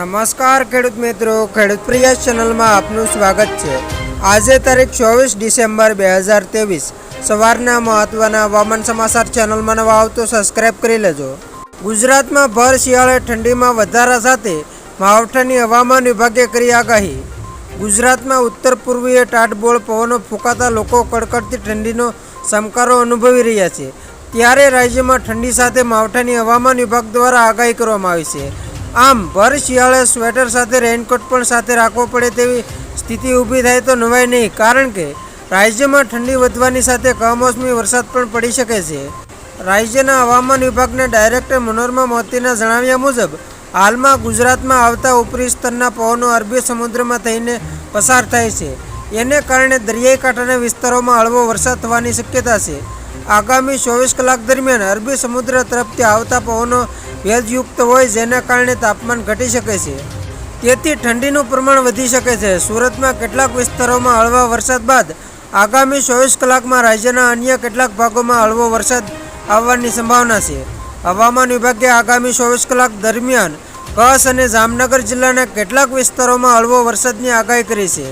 નમસ્કાર ખેડૂત મિત્રો, ખેડૂત પ્રિય ચેનલમાં આપનું સ્વાગત છે। આજે તારીખ 24 ડિસેમ્બર 2023 સવારના મહત્વના હવામાન સમાચાર ચેનલમાં નવા આવો તો સબસ્ક્રાઇબ કરી લેજો। ગુજરાતમાં ભર શિયાળે ઠંડીમાં વધારા સાથે માવઠાની હવામાન વિભાગે કરી આગાહી। ગુજરાતમાં ઉત્તર પૂર્વીય ટાઢબોળ પવનો ફૂંકાતા લોકો કડકડતી ઠંડીનો ચમકારો અનુભવી રહ્યા છે। ત્યારે રાજ્યમાં ઠંડી સાથે માવઠાની હવામાન વિભાગ દ્વારા આગાહી કરવામાં આવી છે। આમ ભર શિયાળે સ્વેટર સાથે રેઇનકોટ પણ સાથે રાખવો પડે તેવી સ્થિતિ ઊભી થાય તો નવાય નહીં, કારણ કે રાજ્યમાં ઠંડી વધવાની સાથે કમોસમી વરસાદ પણ પડી શકે છે। રાજ્યના હવામાન વિભાગના ડાયરેક્ટર મનોરમા મોતીના જણાવ્યા મુજબ હાલમાં ગુજરાતમાં આવતા ઉપરી સ્તરના પવનો અરબી સમુદ્રમાં થઈને પસાર થાય છે। એને કારણે દરિયાઈ કાંઠાના વિસ્તારોમાં હળવો વરસાદ થવાની શક્યતા છે। આગામી 24 કલાક દરમિયાન અરબી સમુદ્ર તરફથી આવતા પવનો ભેજયુક્ત હોય, જેના કારણે તાપમાન ઘટી શકે છે, તેથી ઠંડીનું પ્રમાણ વધી શકે છે। સુરતમાં કેટલાક વિસ્તારોમાં હળવા વરસાદ બાદ આગામી 24 કલાકમાં રાજ્યના અન્ય કેટલાક ભાગોમાં હળવો વરસાદ આવવાની સંભાવના છે। હવામાન વિભાગે આગામી 24 કલાક દરમિયાન કચ્છ અને જામનગર જિલ્લાના કેટલાક વિસ્તારોમાં હળવો વરસાદની આગાહી કરી છે।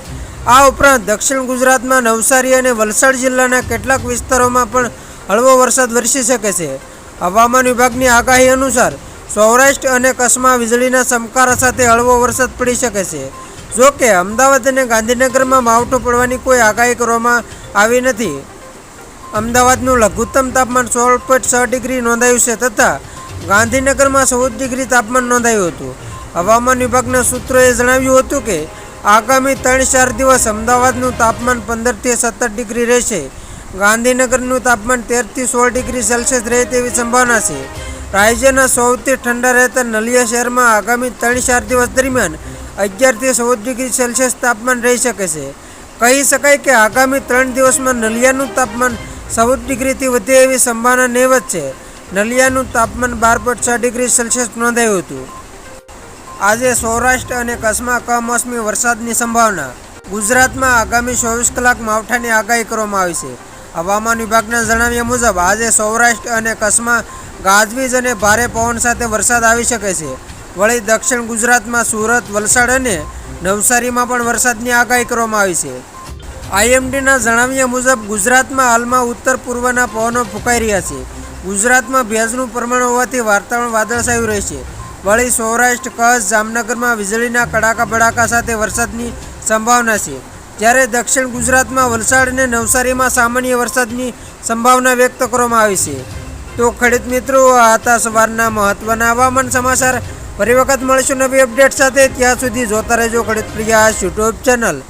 આ ઉપરાંત દક્ષિણ ગુજરાતમાં નવસારી અને વલસાડ જિલ્લાના કેટલાક વિસ્તારોમાં પણ હળવો વરસાદ વરસી શકે છે। હવામાન વિભાગની આગાહી અનુસાર સૌરાષ્ટ્ર અને કચ્છમાં વીજળીના ચમકારા સાથે હળવો વરસાદ પડી શકે છે। જો કે અમદાવાદ અને ગાંધીનગરમાં માવઠું પડવાની કોઈ આગાહી કરવામાં આવી નથી। અમદાવાદનું લઘુત્તમ તાપમાન 16.6 ડિગ્રી નોંધાયું છે, તથા ગાંધીનગરમાં 14 ડિગ્રી તાપમાન નોંધાયું હતું। હવામાન વિભાગના સૂત્રોએ જણાવ્યું હતું કે આગામી 3-4 દિવસ અમદાવાદનું તાપમાન 15 થી 17 ડિગ્રી રહેશે। ગાંધીનગરનું તાપમાન 13 થી 16 ડિગ્રી સેલ્સિયસ રહે તેવી સંભાવના છે। રાજ્યના સૌથી ઠંડા રહેતા નલિયા શહેરમાં આગામી 3-4 દિવસ દરમિયાન 11 થી 14 ડિગ્રી સેલ્સિયસ તાપમાન રહી શકે છે। કહી શકાય કે આગામી 3 દિવસમાં નલિયાનું તાપમાન 14 ડિગ્રીથી વધે એવી સંભાવના નહીવત છે। નલિયાનું તાપમાન 12.6 ડિગ્રી સેલ્સિયસ નોંધાયું હતું। આજે સૌરાષ્ટ્ર અને કચ્છમાં કમોસમી વરસાદની સંભાવના। ગુજરાતમાં આગામી 24 કલાક માવઠાની આગાહી કરવામાં આવી છે। હવામાન વિભાગના જણાવ્યા મુજબ આજે સૌરાષ્ટ્ર અને કચ્છમાં ગાજવીજ અને ભારે પવન સાથે વરસાદ આવી શકે છે। વળી દક્ષિણ ગુજરાતમાં સુરત, વલસાડ અને નવસારીમાં પણ વરસાદની આગાહી કરવામાં આવી છે। આઈએમડીના જણાવ્યા મુજબ ગુજરાતમાં હાલમાં ઉત્તર પૂર્વના પવનો ફૂંકાઈ રહ્યા છે। ગુજરાતમાં ભેજનું પ્રમાણ હોવાથી વાતાવરણ વાદળછાયું રહેશે। વળી સૌરાષ્ટ્ર, કચ્છ, જામનગરમાં વીજળીના કડાકા ભડાકા સાથે વરસાદની સંભાવના છે, જ્યારે દક્ષિણ ગુજરાતમાં વલસાડ અને નવસારીમાં સામાન્ય વરસાદની સંભાવના વ્યક્ત કરવામાં આવી છે। તો ખેડૂત મિત્રો, આ હતા સવારના મહત્વના હવામાન સમાચાર। ફરી વખત મળીશું નવી અપડેટ સાથે। ત્યાં સુધી જોતા રહેજો ખેડૂત પ્રિય યુટ્યુબ ચેનલ।